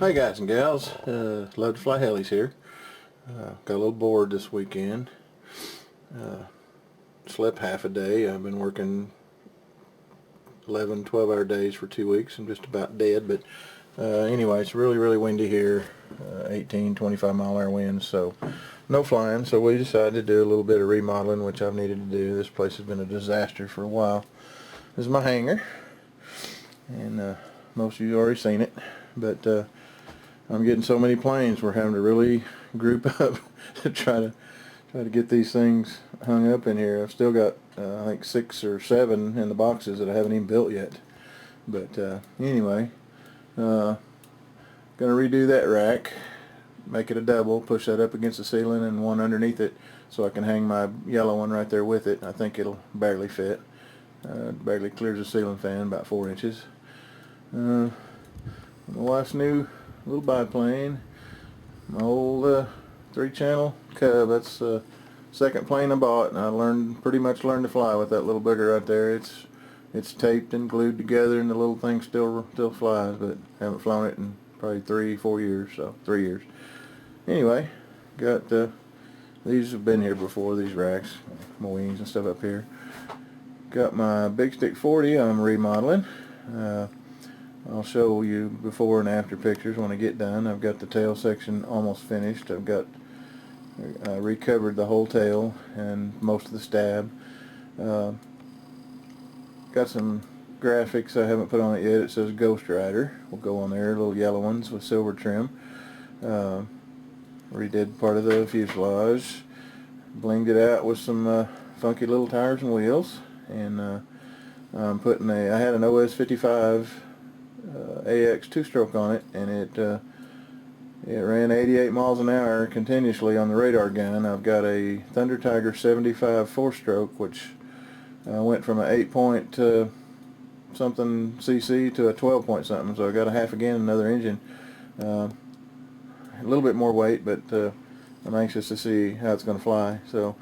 Hi guys and gals, Love to Fly Helis here. Got a little bored this weekend. Slept half a day. I've been working 11, 12-hour days for 2 weeks. I'm just about dead, but anyway, it's really windy here, 18, 25-mile-an-hour winds, so no flying. So we decided to do a little bit of remodeling, which I've needed to do. This place has been a disaster for a while. This is my hangar, and most of you have already seen it, but I'm getting so many planes we're having to really group up to try to get these things hung up in here. I've still got I think 6 or 7 in the boxes that I haven't even built yet. But anyway, gonna redo that rack, make it a double, push that up against the ceiling and one underneath it so I can hang my yellow one right there with it. I think it'll barely fit. Barely clears the ceiling fan, about 4 inches. My wife's new little biplane, my old 3-channel Cub. That's the second plane I bought, and I pretty much learned to fly with that little booger right there. It's taped and glued together, and the little thing still flies, but haven't flown it in probably 3-4 years, so 3 years. Anyway, got these have been here before, these racks, my wings and stuff up here. Got my Big Stick 40 I'm remodeling. I'll show you before and after pictures when I get done. I've got the tail section almost finished. I've got recovered the whole tail and most of the stab. Got some graphics I haven't put on it yet. It says Ghost Rider will go on there, little yellow ones with silver trim. Redid part of the fuselage, blinged it out with some funky little tires and wheels, and I'm putting I had an OS 55 AX 2-stroke on it, and it ran 88 miles an hour continuously on the radar gun. I've got a Thunder Tiger 75 4-stroke, which went from an 8-point something cc to a 12-point something, so I got a half again, another engine. A little bit more weight, but I'm anxious to see how it's going to fly. So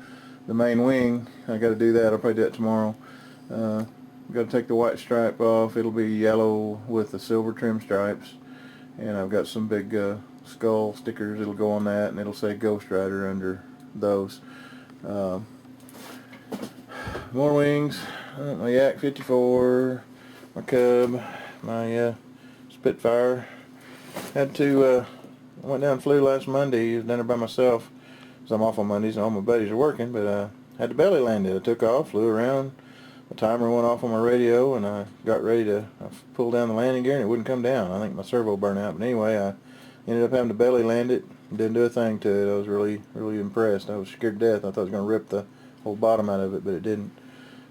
the main wing, I got to do that. I'll probably do that tomorrow. Got to take the white stripe off. It'll be yellow with the silver trim stripes, and I've got some big skull stickers that'll go on that, and it'll say Ghost Rider under those. More wings, my Yak 54, my Cub, my Spitfire. Had to went down and flew last Monday. I was down there by myself because I'm off on Mondays and all my buddies are working, but had to belly land it. I took off, flew around. The timer went off on my radio, and I got ready to pull down the landing gear, and it wouldn't come down. I think my servo burned out. But anyway, I ended up having to belly land it. Didn't do a thing to it. I was really impressed. I was scared to death. I thought I was going to rip the whole bottom out of it, but it didn't.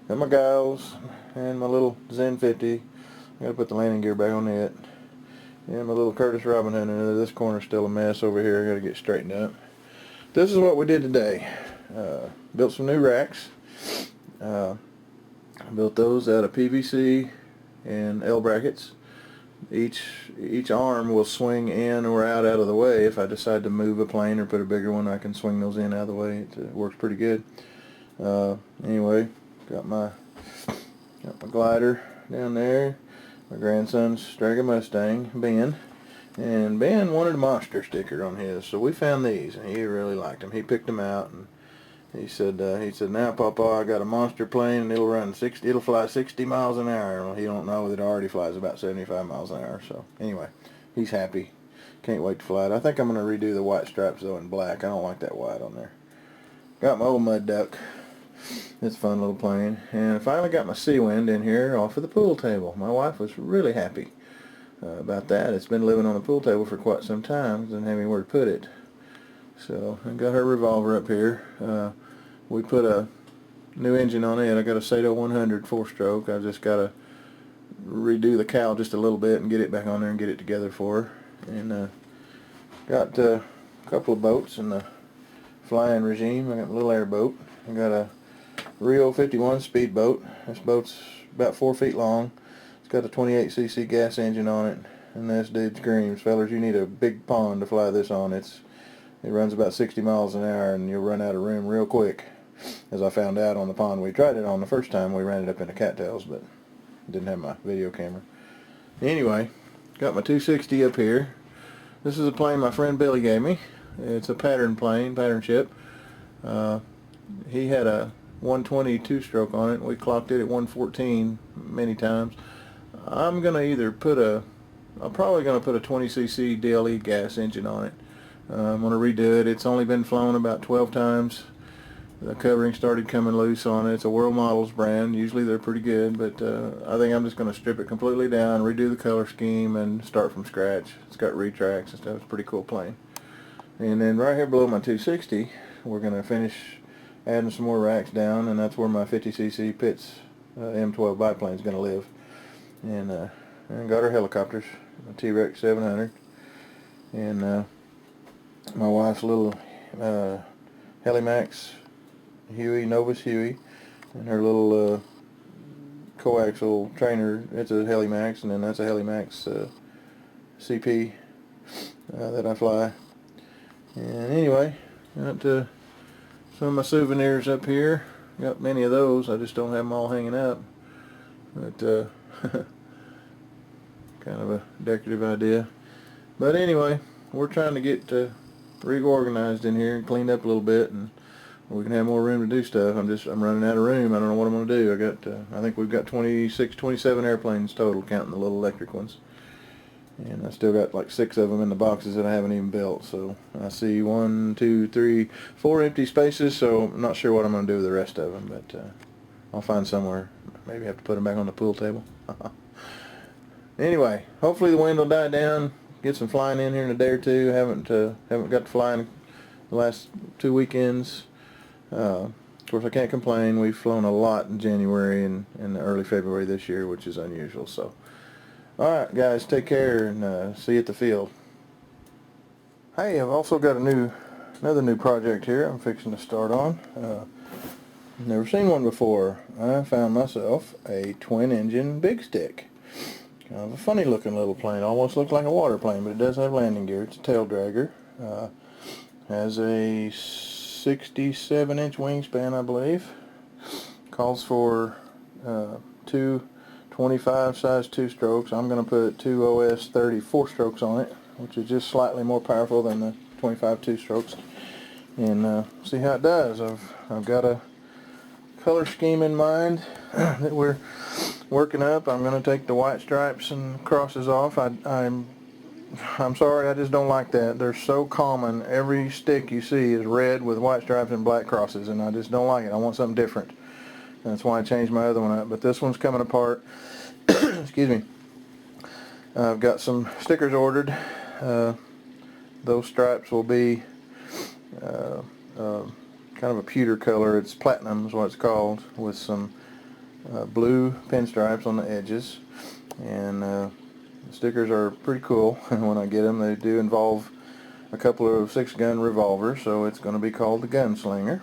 Got my gals and my little Zen 50. I got to put the landing gear back on it. And my little Curtis Robin Hood. This corner's still a mess over here. I got to get straightened up. This is what we did today. Built some new racks. I built those out of PVC and L brackets. Each arm will swing in or out of the way. If I decide to move a plane or put a bigger one, I can swing those in out of the way. It works pretty good. Anyway, got my glider down there. My grandson's Dragon Mustang, Ben. And Ben wanted a monster sticker on his, so we found these, and he really liked them. He picked them out, and he said, now, Papa, I got a monster plane, and it'll fly 60 miles an hour. Well, he don't know that it already flies about 75 miles an hour. So anyway, he's happy. Can't wait to fly it. I think I'm going to redo the white stripes though in black. I don't like that white on there. Got my old Mud Duck. It's a fun little plane. And I finally got my Seawind in here off of the pool table. My wife was really happy about that. It's been living on the pool table for quite some time. Didn't have anywhere to put it. So I got her revolver up here. we put a new engine on it. I got a Sato 100 4-stroke. I just got to redo the cowl just a little bit and get it back on there and get it together for her. And got a couple of boats in the flying regime. I got a little airboat. I got a Rio 51 speedboat. This boat's about 4 feet long. It's got a 28cc gas engine on it, and this dude screams, "Fellers, you need a big pond to fly this on." It runs about 60 miles an hour, and you'll run out of room real quick. As I found out on the pond we tried it on the first time, we ran it up into cattails, but didn't have my video camera. Anyway, got my 260 up here. This is a plane my friend Billy gave me. It's a pattern plane, pattern ship. He had a 120 2-stroke on it. We clocked it at 114 many times. I'm probably gonna put a 20cc DLE gas engine on it. I'm gonna redo it. It's only been flown about 12 times. The covering started coming loose on it. It's a World Models brand. Usually they're pretty good, but I think I'm just going to strip it completely down, redo the color scheme, and start from scratch. It's got retracts and stuff. It's a pretty cool plane. And then right here below my 260, we're going to finish adding some more racks down, and that's where my 50cc Pitts M12 biplane is going to live. And got our helicopters, my T-Rex 700, and my wife's little Helimax Huey, Novus Huey, and her little coaxial trainer. It's a Helimax, and then that's a Helimax CP that I fly. And anyway, got some of my souvenirs up here. Got many of those. I just don't have them all hanging up. But kind of a decorative idea. But anyway, we're trying to get reorganized in here and cleaned up a little bit, and we can have more room to do stuff. I'm running out of room. I don't know what I'm going to do. I think we've got 26, 27 airplanes total, counting the little electric ones. And I still got like 6 of them in the boxes that I haven't even built. So I see 1, 2, 3, 4 empty spaces. So I'm not sure what I'm going to do with the rest of them, but I'll find somewhere. Maybe have to put them back on the pool table. Anyway, hopefully the wind will die down. Get some flying in here in a day or two. Haven't got to fly in the last 2 weekends. Of course, I can't complain. We've flown a lot in January and early February this year, which is unusual. So, all right, guys, take care, and see you at the field. Hey, I've also got another new project here I'm fixing to start on. Never seen one before. I found myself a twin-engine Big Stick. Kind of a funny-looking little plane. Almost looks like a water plane, but it does have landing gear. It's a tail dragger. Has a 67-inch wingspan, I believe. Calls for 2 25 size 2-strokes. I'm going to put 2 OS 30 4-strokes on it, which is just slightly more powerful than the 25 2-strokes. And see how it does. I've got a color scheme in mind that we're working up. I'm going to take the white stripes and crosses off. I'm sorry, I just don't like that. They're so common. Every stick you see is red with white stripes and black crosses, and I just don't like it. I want something different. That's why I changed my other one up. But this one's coming apart. Excuse me. I've got some stickers ordered. Those stripes will be kind of a pewter color. It's platinum is what it's called, with some blue pinstripes on the edges. And the stickers are pretty cool. And when I get them, they do involve a couple of 6-gun revolvers, so it's going to be called the Gunslinger.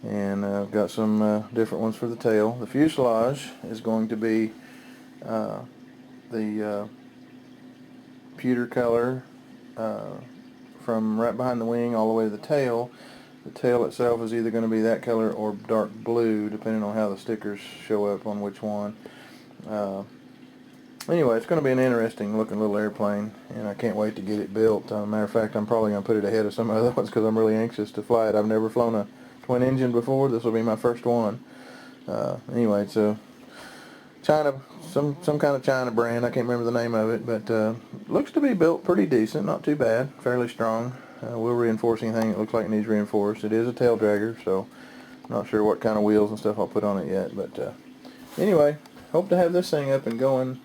And I've got some different ones for the tail. The fuselage is going to be the pewter color from right behind the wing all the way to the tail. The tail itself is either going to be that color or dark blue, depending on how the stickers show up on which one. Anyway, it's going to be an interesting looking little airplane, and I can't wait to get it built. Matter of fact, I'm probably going to put it ahead of some other ones because I'm really anxious to fly it. I've never flown a twin engine before. This will be my first one. Anyway, it's a China, some kind of China brand. I can't remember the name of it, but looks to be built pretty decent, not too bad, fairly strong. We'll reinforce anything that looks like it needs reinforced. It is a tail dragger, so I'm not sure what kind of wheels and stuff I'll put on it yet. But anyway, hope to have this thing up and going,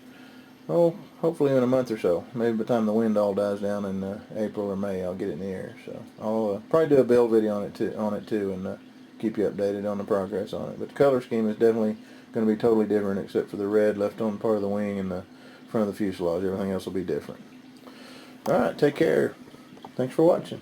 hopefully in a month or so. Maybe by the time the wind all dies down in April or May, I'll get it in the air. So I'll probably do a build video on it too, and keep you updated on the progress on it. But the color scheme is definitely going to be totally different, except for the red left on part of the wing and the front of the fuselage. Everything else will be different. All right, take care. Thanks for watching.